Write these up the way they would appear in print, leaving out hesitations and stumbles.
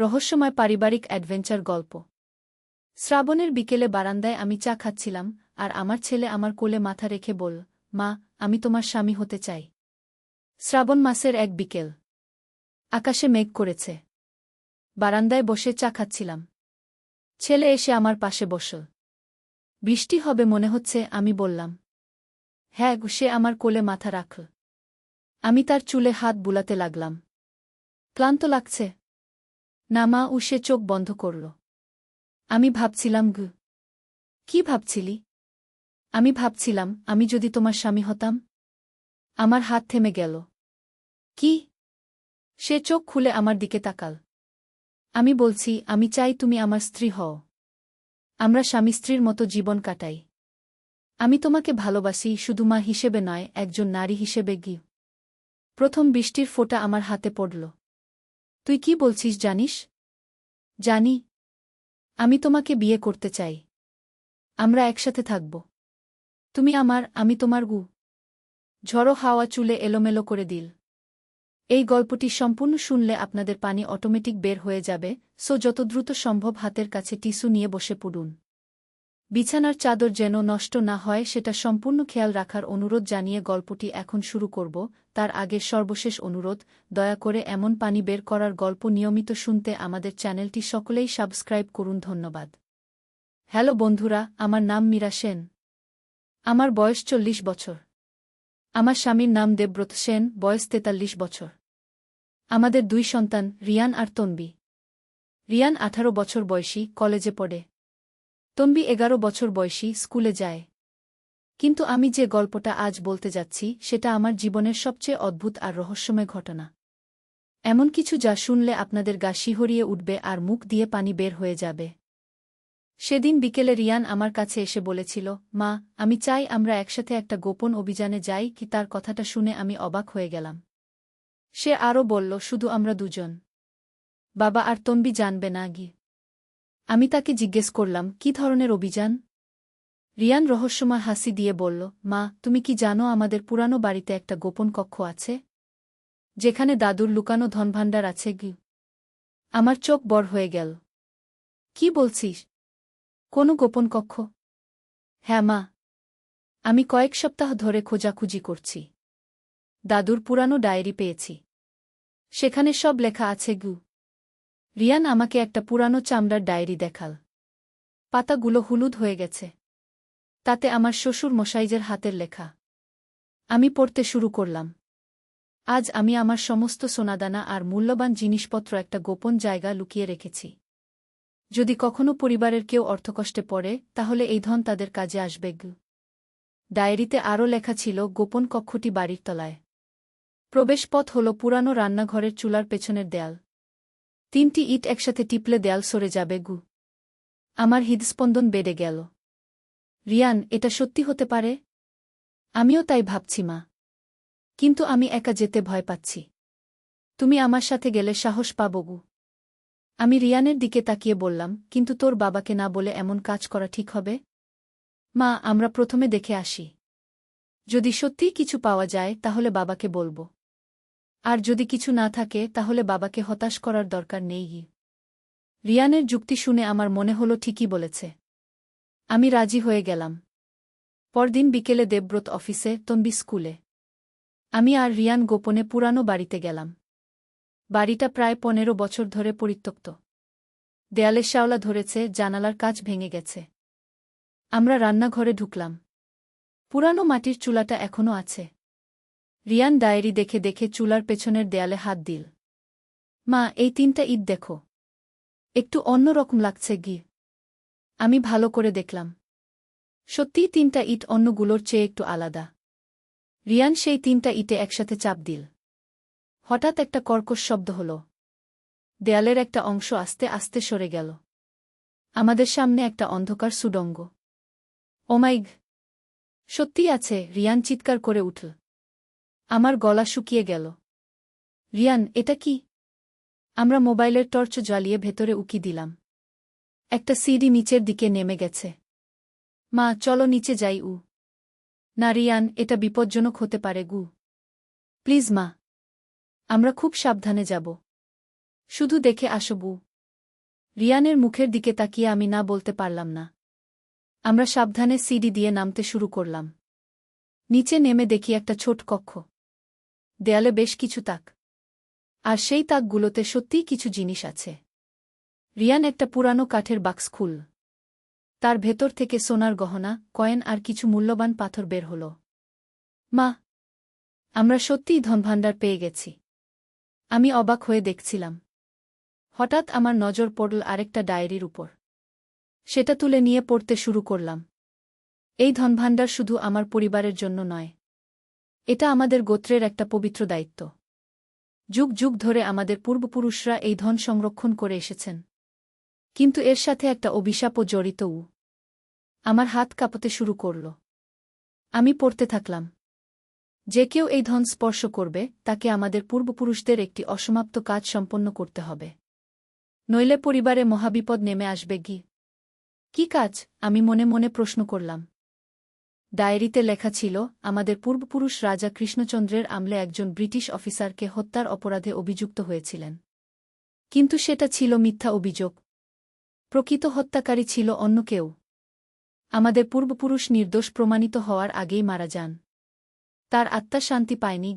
রহস্যময় পারিবারিক অ্যাডভেঞ্চার গল্প। শ্রাবণের বিকেলে বারান্দায় আমি চা খাচ্ছিলাম, আর আমার ছেলে আমার কোলে মাথা রেখে বলল, মা, আমি তোমার স্বামী হতে চাই। শ্রাবণ মাসের এক বিকেল। আকাশে মেঘ করেছে। বারান্দায় বসে চা খাচ্ছিলাম। ছেলে এসে আমার পাশে বসল। বৃষ্টি হবে মনে হচ্ছে, আমি বললাম। হ্যাঁ, সে আমার কোলে মাথা রাখল। আমি তার চুলে হাত বুলাতে লাগলাম। ক্লান্ত লাগছে? না মা, সে চোখ বন্ধ করল। আমি ভাবছিলাম। কি ভাবছিলি? আমি ভাবছিলাম, আমি যদি তোমার স্বামী হতাম। আমার হাত থেমে গেল। কি? সে চোখ খুলে আমার দিকে তাকাল। আমি বলছি, আমি চাই তুমি আমার স্ত্রী হও। আমরা স্বামী স্ত্রীর মতো জীবন কাটাই। আমি তোমাকে ভালোবাসি, শুধু মা হিসেবে নয়, একজন নারী হিসেবে। প্রথম বৃষ্টির ফোঁটা আমার হাতে পড়ল। তুই কি বলছিস জানিস? জানি। আমি তোমাকে বিয়ে করতে চাই। আমরা একসাথে থাকব। তুমি আমার, আমি তোমার। ঝড়ো হাওয়া চুলে এলোমেলো করে দিল। এই গল্পটি সম্পূর্ণ শুনলে আপনাদের পানি অটোমেটিক বের হয়ে যাবে, যত দ্রুত সম্ভব হাতের কাছে টিস্যু নিয়ে বসে পড়ুন। বিছানার চাদর যেন নষ্ট না হয় সেটা সম্পূর্ণ খেয়াল রাখার অনুরোধ জানিয়ে গল্পটি এখন শুরু করব। তার আগে সর্বশেষ অনুরোধ, দয়া করে এমন পানি বের করার গল্প নিয়মিত শুনতে আমাদের চ্যানেলটি সকলেই সাবস্ক্রাইব করুন। ধন্যবাদ। হ্যালো বন্ধুরা, আমার নাম মীরা সেন। আমার বয়স 40 বছর। আমার স্বামীর নাম দেবব্রত সেন, বয়স 43 বছর। আমাদের 2 সন্তান, রিয়ান আর তন্বী। রিয়ান 18 বছর বয়সী, কলেজে পড়ে। তন্বী 11 বছর বয়সী, স্কুলে যায়। কিন্তু আমি যে গল্পটা আজ বলতে যাচ্ছি সেটা আমার জীবনের সবচেয়ে অদ্ভুত আর রহস্যময় ঘটনা। এমন কিছু যা শুনলে আপনাদের গা শিহরিয়ে উঠবে আর মুখ দিয়ে পানি বের হয়ে যাবে। সেদিন বিকেলে রিয়ান আমার কাছে এসে বলেছিল, মা, আমি চাই আমরা একসাথে একটা গোপন অভিযানে যাই। তার কথাটা শুনে আমি অবাক হয়ে গেলাম। সে আরও বলল, শুধু আমরা দুজন? বাবা আর তন্বী জানবে না? আমি তাকে জিজ্ঞেস করলাম, কি ধরনের অভিযান? রিয়ান রহস্যময় হাসি দিয়ে বলল, মা, তুমি কি জানো আমাদের পুরানো বাড়িতে একটা গোপন কক্ষ আছে, যেখানে দাদুর লুকানো ধনভাণ্ডার আছে? আমার চোখ বড় হয়ে গেল। কি বলছিস? কোনো গোপন কক্ষ? হ্যাঁ মা। আমি কয়েক সপ্তাহ ধরে খোঁজাখুঁজি করছি। দাদুর পুরানো ডায়েরি পেয়েছি। সেখানে সব লেখা আছে। রিয়ান আমাকে একটা পুরানো চামড়ার ডায়েরি দেখাল। পাতাগুলো হলুদ হয়ে গেছে। তাতে আমার শ্বশুর মশাইজের হাতের লেখা। আমি পড়তে শুরু করলাম। আজ আমি আমার সমস্ত সোনাদানা আর মূল্যবান জিনিসপত্র একটা গোপন জায়গা লুকিয়ে রেখেছি। যদি কখনো পরিবারের কেউ অর্থকষ্টে পড়ে, তাহলে এই ধন তাদের কাজে আসবে। ডায়েরিতে আরও লেখা ছিল, গোপন কক্ষটি বাড়ির তলায়। প্রবেশপথ হল পুরানো রান্নাঘরের চুলার পেছনের দেয়াল। 3টি ইট একসাথে টিপলে দেয়াল সরে যাবে। আমার হৃদস্পন্দন বেড়ে গেল। রিয়ান, এটা সত্যি হতে পারে? আমিও তাই ভাবছি মা। কিন্তু আমি একা যেতে ভয় পাচ্ছি। তুমি আমার সাথে গেলে সাহস পাব। আমি রিয়ানের দিকে তাকিয়ে বললাম, কিন্তু তোর বাবাকে না বলে এমন কাজ করা ঠিক হবে? মা, আমরা প্রথমে দেখে আসি। যদি সত্যিই কিছু পাওয়া যায় তাহলে বাবাকে বলবো। আর যদি কিছু না থাকে তাহলে বাবাকে হতাশ করার দরকার নেই। রিয়ানের যুক্তি শুনে আমার মনে হলো ঠিকই বলেছে। আমি রাজি হয়ে গেলাম। পরদিন বিকেলে দেবব্রত অফিসে, তন্বী স্কুলে। আমি আর রিয়ান গোপনে পুরানো বাড়িতে গেলাম। বাড়িটা প্রায় 15 বছর ধরে পরিত্যক্ত। দেয়ালে শ্যাওলা ধরেছে, জানালার কাচ ভেঙে গেছে। আমরা রান্নাঘরে ঢুকলাম। পুরানো মাটির চুলাটা এখনো আছে। রিয়ান ডায়েরি দেখে দেখে চুলার পেছনের দেয়ালে হাত দিল। মা, এই 3টা ইট দেখো। একটু অন্যরকম লাগছে। আমি ভালো করে দেখলাম। সত্যিই 3টা ইট অন্যগুলোর চেয়ে একটু আলাদা। রিয়ান সেই 3টা ইটে একসাথে চাপ দিল। হঠাৎ একটা কর্কশ শব্দ হল। দেয়ালের একটা অংশ আস্তে আস্তে সরে গেল। আমাদের সামনে একটা অন্ধকার সুড়ঙ্গ। ওমাইগ! সত্যিই আছে, রিয়ান চিৎকার করে উঠল। আমার গলা শুকিয়ে গেল। রিয়ান, এটা কি? আমরা মোবাইলের টর্চ জ্বালিয়ে ভেতরে উকি দিলাম। একটা সিঁড়ি নিচের দিকে নেমে গেছে। মা, চলো নিচে যাই। না রিয়ান, এটা বিপজ্জনক হতে পারে। প্লিজ মা। আমরা খুব সাবধানে যাব। শুধু দেখে আসবো। রিয়ানের মুখের দিকে তাকিয়ে আমি না বলতে পারলাম না। আমরা সাবধানে সিঁড়ি দিয়ে নামতে শুরু করলাম। নিচে নেমে দেখি একটা ছোট কক্ষ। দেয়ালে বেশ কিছু তাক। আর সেই তাকগুলোতে সত্যিই কিছু জিনিস আছে। রিয়ান একটা পুরানো কাঠের বাক্স খুল। তার ভেতর থেকে সোনার গহনা, কয়েন আর কিছু মূল্যবান পাথর বের হল। মা, আমরা সত্যিই ধনভাণ্ডার পেয়ে গেছি। আমি অবাক হয়ে দেখছিলাম। হঠাৎ আমার নজর পড়ল আরেকটা ডায়েরির উপর। সেটা তুলে নিয়ে পড়তে শুরু করলাম। এই ধনভাণ্ডার শুধু আমার পরিবারের জন্য নয়। এটা আমাদের গোত্রের একটা পবিত্র দায়িত্ব। যুগ যুগ ধরে আমাদের পূর্বপুরুষরা এই ধন সংরক্ষণ করে এসেছেন। কিন্তু এর সাথে একটা অভিশাপও জড়িত। আমার হাত কাঁপতে শুরু করল। আমি পড়তে থাকলাম। যে কেউ এই ধন স্পর্শ করবে তাকে আমাদের পূর্বপুরুষদের একটি অসমাপ্ত কাজ সম্পন্ন করতে হবে। নইলে পরিবারে মহাবিপদ নেমে আসবে। কি কাজ? আমি মনে মনে প্রশ্ন করলাম। ডায়েরিতে লেখা ছিল, আমাদের পূর্বপুরুষ রাজা কৃষ্ণচন্দ্রের আমলে একজন ব্রিটিশ অফিসারকে হত্যার অপরাধে অভিযুক্ত হয়েছিলেন। কিন্তু সেটা ছিল মিথ্যা অভিযোগ। প্রকৃত হত্যাকারী ছিল অন্য কেউ। আমাদের পূর্বপুরুষ নির্দোষ প্রমাণিত হওয়ার আগেই মারা যান। তার আত্মা শান্তি পায়নি।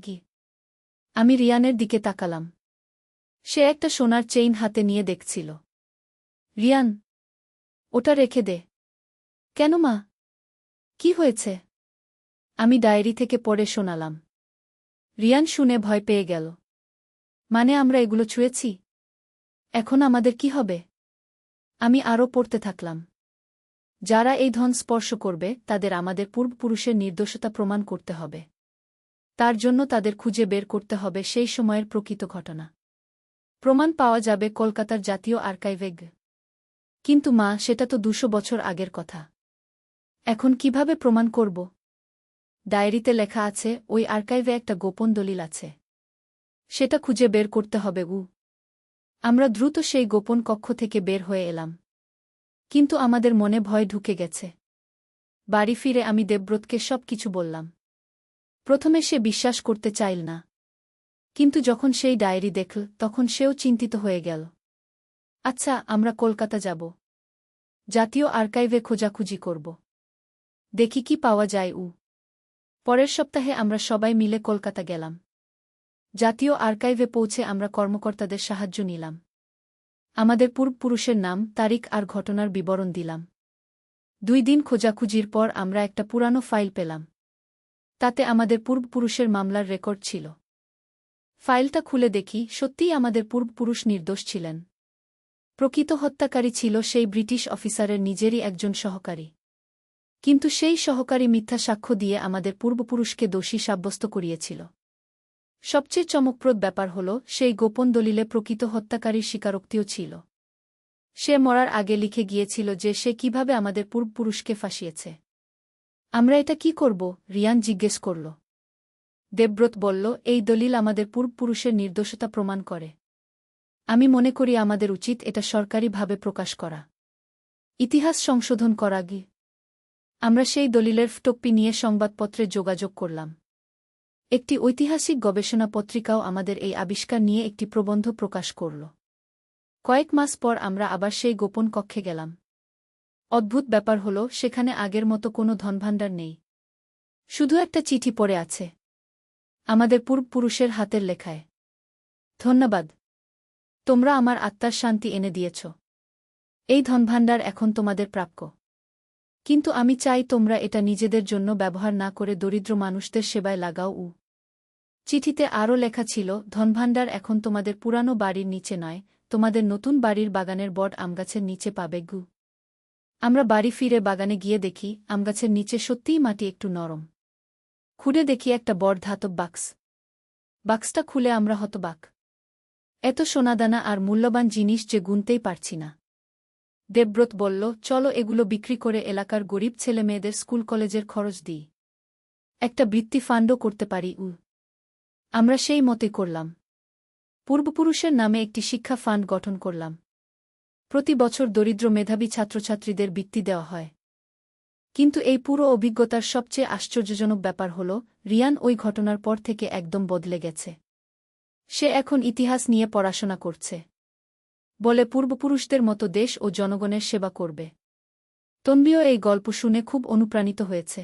আমি রিয়ানের দিকে তাকালাম। সে একটা সোনার চেইন হাতে নিয়ে দেখছিল। রিয়ান, ওটা রেখে দে। কেন মা? কি হয়েছে? আমি ডায়েরি থেকে পড়ে শোনালাম। রিয়ান শুনে ভয় পেয়ে গেল। মানে আমরা এগুলো ছুঁয়েছি? এখন আমাদের কি হবে? আমি আরও পড়তে থাকলাম। যারা এই ধন স্পর্শ করবে তাদের আমাদের পূর্বপুরুষের নির্দোষতা প্রমাণ করতে হবে। তার জন্য তাদের খুঁজে বের করতে হবে সেই সময়ের প্রকৃত ঘটনা। প্রমাণ পাওয়া যাবে কলকাতার জাতীয় আর্কাইভে। কিন্তু মা, সেটা তো 200 বছর আগের কথা। এখন কিভাবে প্রমাণ করব? ডায়েরিতে লেখা আছে, ওই আর্কাইভে একটা গোপন দলিল আছে। সেটা খুঁজে বের করতে হবে। আমরা দ্রুত সেই গোপন কক্ষ থেকে বের হয়ে এলাম। কিন্তু আমাদের মনে ভয় ঢুকে গেছে। বাড়ি ফিরে আমি দেবব্রতকে সব কিছু বললাম। প্রথমে সে বিশ্বাস করতে চাইল না। কিন্তু যখন সেই ডায়েরি দেখল তখন সেও চিন্তিত হয়ে গেল। আচ্ছা, আমরা কলকাতা যাব। জাতীয় আর্কাইভে খোঁজাখুঁজি করব। দেখি কি পাওয়া যায়। পরের সপ্তাহে আমরা সবাই মিলে কলকাতা গেলাম। জাতীয় আর্কাইভে পৌঁছে আমরা কর্মকর্তাদের সাহায্য নিলাম। আমাদের পূর্বপুরুষের নাম, তারিখ আর ঘটনার বিবরণ দিলাম। 2 দিন খোঁজাখুঁজির পর আমরা একটা পুরানো ফাইল পেলাম। তাতে আমাদের পূর্বপুরুষের মামলার রেকর্ড ছিল। ফাইলটা খুলে দেখি, সত্যিই আমাদের পূর্বপুরুষ নির্দোষ ছিলেন। প্রকৃত হত্যাকারী ছিল সেই ব্রিটিশ অফিসারের নিজেরই একজন সহকারী। কিন্তু সেই সহকারী মিথ্যা সাক্ষ্য দিয়ে আমাদের পূর্বপুরুষকে দোষী সাব্যস্ত করিয়েছিল। সবচেয়ে চমকপ্রদ ব্যাপার হল, সেই গোপন দলিলে প্রকৃত হত্যাকারীর স্বীকারোক্তিও ছিল। সে মরার আগে লিখে গিয়েছিল যে সে কিভাবে আমাদের পূর্বপুরুষকে ফাঁসিয়েছে। আমরা এটা কি করব? রিয়ান জিজ্ঞেস করল। দেবব্রত বলল, এই দলিল আমাদের পূর্বপুরুষের নির্দোষতা প্রমাণ করে। আমি মনে করি আমাদের উচিত এটা সরকারিভাবে প্রকাশ করা। ইতিহাস সংশোধন করা। আমরা সেই দলিলের ফটোকপি নিয়ে সংবাদপত্রে যোগাযোগ করলাম। একটি ঐতিহাসিক গবেষণা পত্রিকাও আমাদের এই আবিষ্কার নিয়ে একটি প্রবন্ধ প্রকাশ করল। কয়েক মাস পর আমরা আবার সেই গোপন কক্ষে গেলাম। অদ্ভুত ব্যাপার হল, সেখানে আগের মতো কোনো ধনভাণ্ডার নেই। শুধু একটা চিঠি পড়ে আছে, আমাদের পূর্বপুরুষের হাতের লেখায়। ধন্যবাদ, তোমরা আমার আত্মার শান্তি এনে দিয়েছ। এই ধনভাণ্ডার এখন তোমাদের প্রাপ্য। কিন্তু আমি চাই তোমরা এটা নিজেদের জন্য ব্যবহার না করে দরিদ্র মানুষদের সেবায় লাগাও। চিঠিতে আরও লেখা ছিল, ধনভাণ্ডার এখন তোমাদের পুরানো বাড়ির নিচে নয়, তোমাদের নতুন বাড়ির বাগানের বট আমগাছের নিচে পাবে। আমরা বাড়ি ফিরে বাগানে গিয়ে দেখি আমগাছের নিচে সত্যিই মাটি একটু নরম। খুঁড়ে দেখি একটা বড় ধাতব বাক্স। বাক্সটা খুলে আমরা হতবাক। এত সোনাদানা আর মূল্যবান জিনিস যে গুনতেই পারছি না। দেবব্রত বলল, চলো এগুলো বিক্রি করে এলাকার গরিব ছেলেমেয়েদের স্কুল কলেজের খরচ দিই। একটা বৃত্তি ফান্ডও করতে পারি। আমরা সেই মতে করলাম। পূর্বপুরুষের নামে একটি শিক্ষা ফান্ড গঠন করলাম। প্রতি বছর দরিদ্র মেধাবী ছাত্রছাত্রীদের বৃত্তি দেওয়া হয়। কিন্তু এই পুরো অভিজ্ঞতার সবচেয়ে আশ্চর্যজনক ব্যাপার হল, রিয়ান ওই ঘটনার পর থেকে একদম বদলে গেছে। সে এখন ইতিহাস নিয়ে পড়াশোনা করছে। বলে পূর্বপুরুষদের মতো দেশ ও জনগণের সেবা করবে। তন্বীও এই গল্প শুনে খুব অনুপ্রাণিত হয়েছে।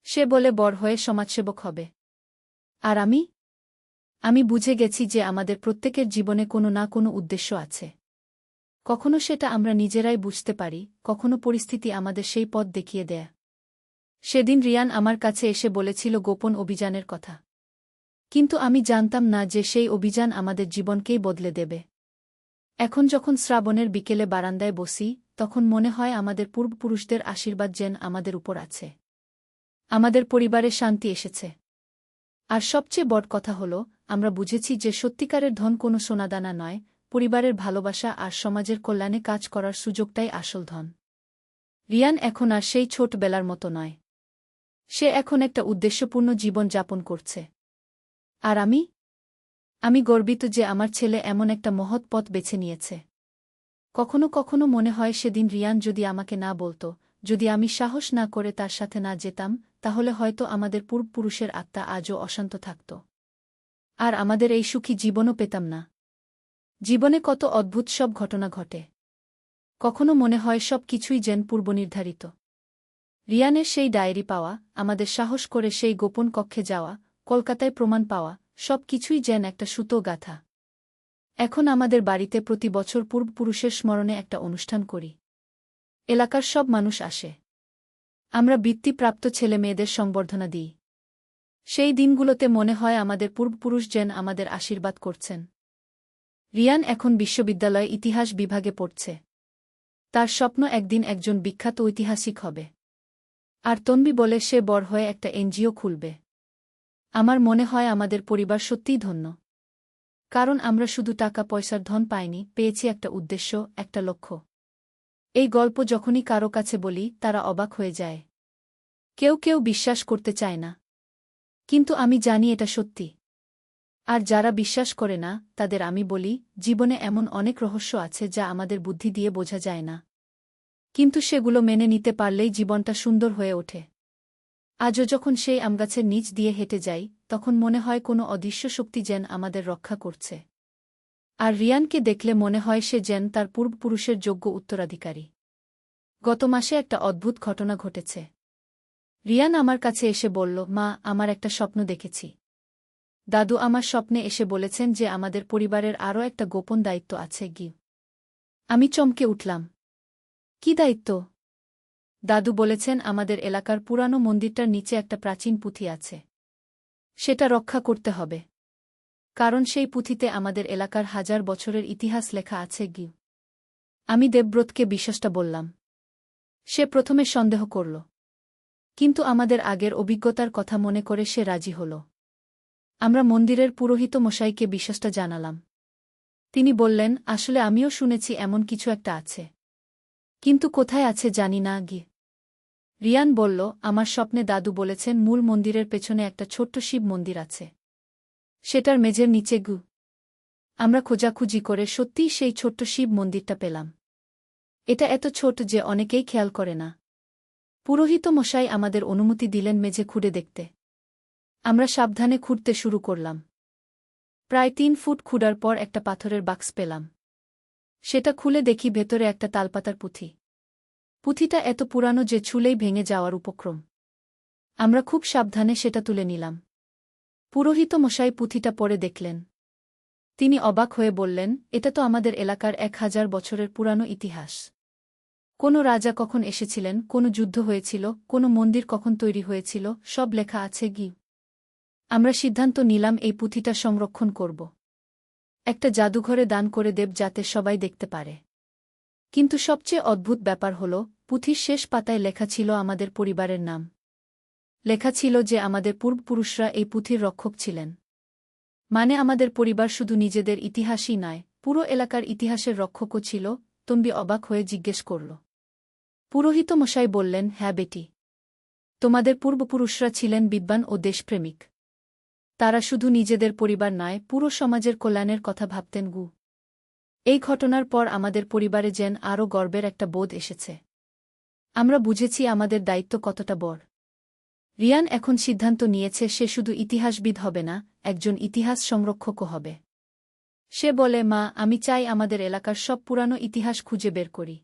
সে বলে বড় হয়ে সমাজসেবক হবে। আর আমি বুঝে গেছি যে আমাদের প্রত্যেকের জীবনে কোনো না কোনো উদ্দেশ্য আছে। কখনো সেটা আমরা নিজেরাই বুঝতে পারি, কখনো পরিস্থিতি আমাদের সেই পথ দেখিয়ে দেয়। সেদিন রিয়ান আমার কাছে এসে বলেছিল গোপন অভিযানের কথা। কিন্তু আমি জানতাম না যে সেই অভিযান আমাদের জীবনকেই বদলে দেবে। এখন যখন শ্রাবণের বিকেলে বারান্দায় বসি, তখন মনে হয় আমাদের পূর্বপুরুষদের আশীর্বাদ যেন আমাদের উপর আছে। আমাদের পরিবারে শান্তি এসেছে। আর সবচেয়ে বড় কথা হল, আমরা বুঝেছি যে সত্যিকারের ধন কোনো সোনাদানা নয়, পরিবারের ভালোবাসা আর সমাজের কল্যাণে কাজ করার সুযোগটাই আসল ধন। রিয়ান এখন আর সেই ছোটবেলার মতো নয়। সে এখন একটা উদ্দেশ্যপূর্ণ জীবন যাপন করছে। আর আমি গর্বিত যে আমার ছেলে এমন একটা মহৎ পথ বেছে নিয়েছে। কখনো কখনো মনে হয় সেদিন রিয়ান যদি আমাকে না বলত, যদি আমি সাহস না করে তার সাথে না যেতাম, তাহলে হয়তো আমাদের পূর্বপুরুষের আত্মা আজও অশান্ত থাকত। আর আমাদের এই সুখী জীবনও পেতাম না। জীবনে কত অদ্ভুত সব ঘটনা ঘটে। কখনো মনে হয় সব কিছুই যেন পূর্বনির্ধারিত। রিয়ানের সেই ডায়েরি পাওয়া, আমাদের সাহস করে সেই গোপন কক্ষে যাওয়া, কলকাতায় প্রমাণ পাওয়া, সব কিছুই যেন একটা সুতো গাথা। এখন আমাদের বাড়িতে প্রতি বছর পূর্বপুরুষের স্মরণে একটা অনুষ্ঠান করি। এলাকার সব মানুষ আসে। আমরা বৃত্তিপ্রাপ্ত ছেলেমেয়েদের সংবর্ধনা দিই। সেই দিনগুলোতে মনে হয় আমাদের পূর্বপুরুষ যেন আমাদের আশীর্বাদ করছেন। রিয়ান এখন বিশ্ববিদ্যালয়ে ইতিহাস বিভাগে পড়ছে। তার স্বপ্ন একদিন একজন বিখ্যাত ঐতিহাসিক হবে। আর তন্বী বলে সে বড় হয়ে একটা এনজিও খুলবে। আমার মনে হয় আমাদের পরিবার সত্যিই ধন্য। কারণ আমরা শুধু টাকা পয়সার ধন পাইনি, পেয়েছি একটা উদ্দেশ্য, একটা লক্ষ্য। এই গল্প যখনই কারো কাছে বলি, তারা অবাক হয়ে যায়। কেউ কেউ বিশ্বাস করতে চায় না। কিন্তু আমি জানি এটা সত্যি। আর যারা বিশ্বাস করে না, তাদের আমি বলি, জীবনে এমন অনেক রহস্য আছে যা আমাদের বুদ্ধি দিয়ে বোঝা যায় না। কিন্তু সেগুলো মেনে নিতে পারলেই জীবনটা সুন্দর হয়ে ওঠে। আজও যখন সেই আমগাছের নিচ দিয়ে হেঁটে যাই, তখন মনে হয় কোনো অদৃশ্য শক্তি যেন আমাদের রক্ষা করছে। আর রিয়ানকে দেখলে মনে হয় সে যেন তার পূর্বপুরুষের যোগ্য উত্তরাধিকারী। গত মাসে একটা অদ্ভুত ঘটনা ঘটেছে। রিয়ান আমার কাছে এসে বলল, মা, আমার একটা স্বপ্ন দেখেছি। দাদু আমার স্বপ্নে এসে বলেছেন যে আমাদের পরিবারের আরও একটা গোপন দায়িত্ব আছে। আমি চমকে উঠলাম। কি দায়িত্ব? দাদু বলেছেন আমাদের এলাকার পুরানো মন্দিরটার নিচে একটা প্রাচীন পুঁথি আছে। সেটা রক্ষা করতে হবে। কারণ সেই পুঁথিতে আমাদের এলাকার 1000 বছরের ইতিহাস লেখা আছে। আমি দেবব্রতকে বিশ্বাসটা বললাম। সে প্রথমে সন্দেহ করল। কিন্তু আমাদের আগের অভিজ্ঞতার কথা মনে করে সে রাজি হল। আমরা মন্দিরের পুরোহিত মশাইকে বিশ্বাসটা জানালাম। তিনি বললেন, আসলে আমিও শুনেছি এমন কিছু একটা আছে। কিন্তু কোথায় আছে জানি না। রিয়ান বলল, আমার স্বপ্নে দাদু বলেছেন মূল মন্দিরের পেছনে একটা ছোট্ট শিব মন্দির আছে। সেটার মেঝের নিচে। আমরা খোঁজাখুঁজি করে সত্যিই সেই ছোট্ট শিব মন্দিরটা পেলাম। এটা এত ছোট যে অনেকেই খেয়াল করে না। পুরোহিত মশাই আমাদের অনুমতি দিলেন মেঝে খুঁড়ে দেখতে। আমরা সাবধানে খুঁড়তে শুরু করলাম। প্রায় 3 ফুট খুঁড়ার পর একটা পাথরের বাক্স পেলাম। সেটা খুলে দেখি ভেতরে একটা তালপাতার পুঁথি। পুঁথিটা এত পুরানো যে ছুলেই ভেঙে যাওয়ার উপক্রম। আমরা খুব সাবধানে সেটা তুলে নিলাম। পুরোহিত মশাই পুঁথিটা পড়ে দেখলেন। তিনি অবাক হয়ে বললেন, এটা তো আমাদের এলাকার 1000 বছরের পুরানো ইতিহাস। কোনো রাজা কখন এসেছিলেন, কোনো যুদ্ধ হয়েছিল, কোনো মন্দির কখন তৈরি হয়েছিল, সব লেখা আছে। আমরা সিদ্ধান্ত নিলাম এই পুঁথিটা সংরক্ষণ করব। একটা জাদুঘরে দান করে দেব, যাতে সবাই দেখতে পারে। কিন্তু সবচেয়ে অদ্ভুত ব্যাপার হল, পুঁথির শেষ পাতায় লেখা ছিল আমাদের পরিবারের নাম। লেখা ছিল যে আমাদের পূর্বপুরুষরা এই পুঁথির রক্ষক ছিলেন। মানে আমাদের পরিবার শুধু নিজেদের ইতিহাসই নয়, পুরো এলাকার ইতিহাসের রক্ষকও ছিল। তন্বী অবাক হয়ে জিজ্ঞেস করল। পুরোহিত মশাই বললেন, হ্যাঁ বেটি, তোমাদের পূর্বপুরুষরা ছিলেন বিদ্বান ও দেশপ্রেমিক। তারা শুধু নিজেদের পরিবার নয়, পুরো সমাজের কল্যাণের কথা ভাবতেন। এই ঘটনার পর আমাদের পরিবারে যেন আরও গর্বের একটা বোধ এসেছে। আমরা বুঝেছি আমাদের দায়িত্ব কতটা বড়। রিয়ান এখন সিদ্ধান্ত নিয়েছে সে শুধু ইতিহাসবিদ হবে না, একজন ইতিহাস সংরক্ষকও হবে। সে বলে, মা, আমি চাই আমাদের এলাকার সব পুরানো ইতিহাস খুঁজে বের করি,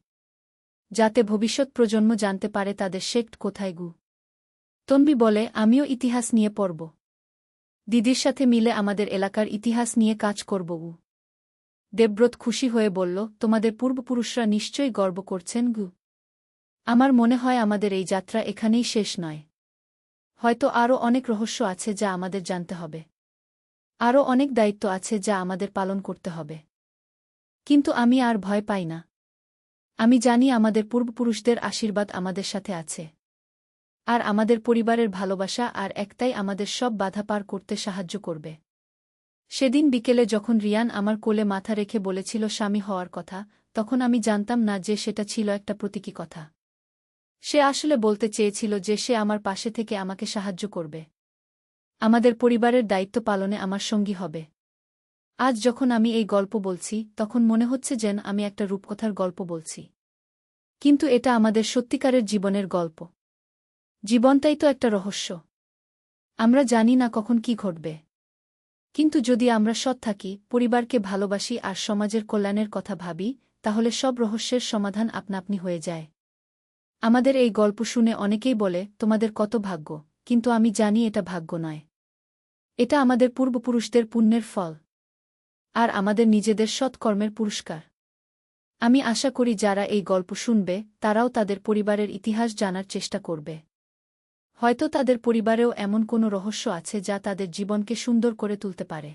যাতে ভবিষ্যৎ প্রজন্ম জানতে পারে তাদের সেক্ট কোথায় গু। তন্বী বলে, আমিও ইতিহাস নিয়ে পড়ব। দিদির সাথে মিলে আমাদের এলাকার ইতিহাস নিয়ে কাজ করব। দেবব্রত খুশি হয়ে বলল, তোমাদের পূর্বপুরুষরা নিশ্চয়ই গর্ব করছেন গু। আমার মনে হয় আমাদের এই যাত্রা এখানেই শেষ নয়। হয়তো আরও অনেক রহস্য আছে যা আমাদের জানতে হবে। আরও অনেক দায়িত্ব আছে যা আমাদের পালন করতে হবে। কিন্তু আমি আর ভয় পাই না। আমি জানি আমাদের পূর্বপুরুষদের আশীর্বাদ আমাদের সাথে আছে। আর আমাদের পরিবারের ভালোবাসা আর একটাই আমাদের সব বাধা পার করতে সাহায্য করবে। সেদিন বিকেলে যখন রিয়ান আমার কোলে মাথা রেখে বলেছিল স্বামী হওয়ার কথা, তখন আমি জানতাম না যে সেটা ছিল একটা প্রতীকী কথা। সে আসলে বলতে চেয়েছিল যে সে আমার পাশে থেকে আমাকে সাহায্য করবে, আমাদের পরিবারের দায়িত্ব পালনে আমার সঙ্গী হবে। আজ যখন আমি এই গল্প বলছি, তখন মনে হচ্ছে যেন আমি একটা রূপকথার গল্প বলছি। কিন্তু এটা আমাদের সত্যিকারের জীবনের গল্প। জীবনটাই তো একটা রহস্য। আমরা জানি না কখন কি ঘটবে। কিন্তু যদি আমরা সৎ থাকি, পরিবারকে ভালোবাসি আর সমাজের কল্যাণের কথা ভাবি, তাহলে সব রহস্যের সমাধান আপনা-আপনি হয়ে যায়। আমাদের এই গল্প শুনে অনেকেই বলে, তোমাদের কত ভাগ্য, কিন্তু আমি জানি এটা ভাগ্য নয়। এটা আমাদের পূর্বপুরুষদের পুণ্যের ফল। আর আমাদের নিজেদের সৎকর্মের পুরস্কার। আমি আশা করি যারা এই গল্প শুনবে, তারাও তাদের পরিবারের ইতিহাস জানার চেষ্টা করবে। হয়তো তাদের পরিবারেও এমন কোনো রহস্য আছে যা তাদের জীবনকে সুন্দর করে তুলতে পারে।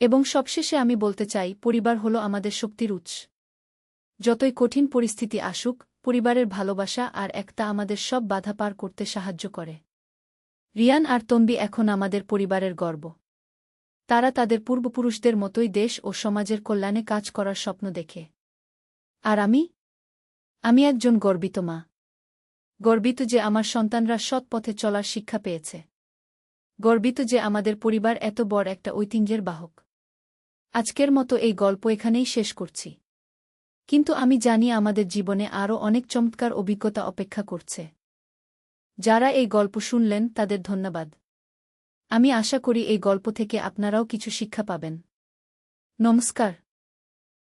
এবং সবশেষে আমি বলতে চাই, পরিবার হলো আমাদের শক্তির উৎস। যতই কঠিন পরিস্থিতি আসুক, পরিবারের ভালোবাসা আর একতা আমাদের সব বাধা পার করতে সাহায্য করে। রিয়ান আর তন্বী এখন আমাদের পরিবারের গর্ব। তারা তাদের পূর্বপুরুষদের মতোই দেশ ও সমাজের কল্যাণে কাজ করার স্বপ্ন দেখে। আর আমি একজন গর্বিত মা। গর্বিত যে আমার সন্তানরা সৎ পথে চলার শিক্ষা পেয়েছে। গর্বিত যে আমাদের পরিবার এত বড় একটা ঐতিহ্যের বাহক। আজকের মতো এই গল্প এখানেই শেষ করছি। কিন্তু আমি জানি আমাদের জীবনে আরও অনেক চমৎকার অভিজ্ঞতা অপেক্ষা করছে। যারা এই গল্প শুনলেন তাদের ধন্যবাদ। আমি আশা করি এই গল্প থেকে আপনারাও কিছু শিক্ষা পাবেন। নমস্কার।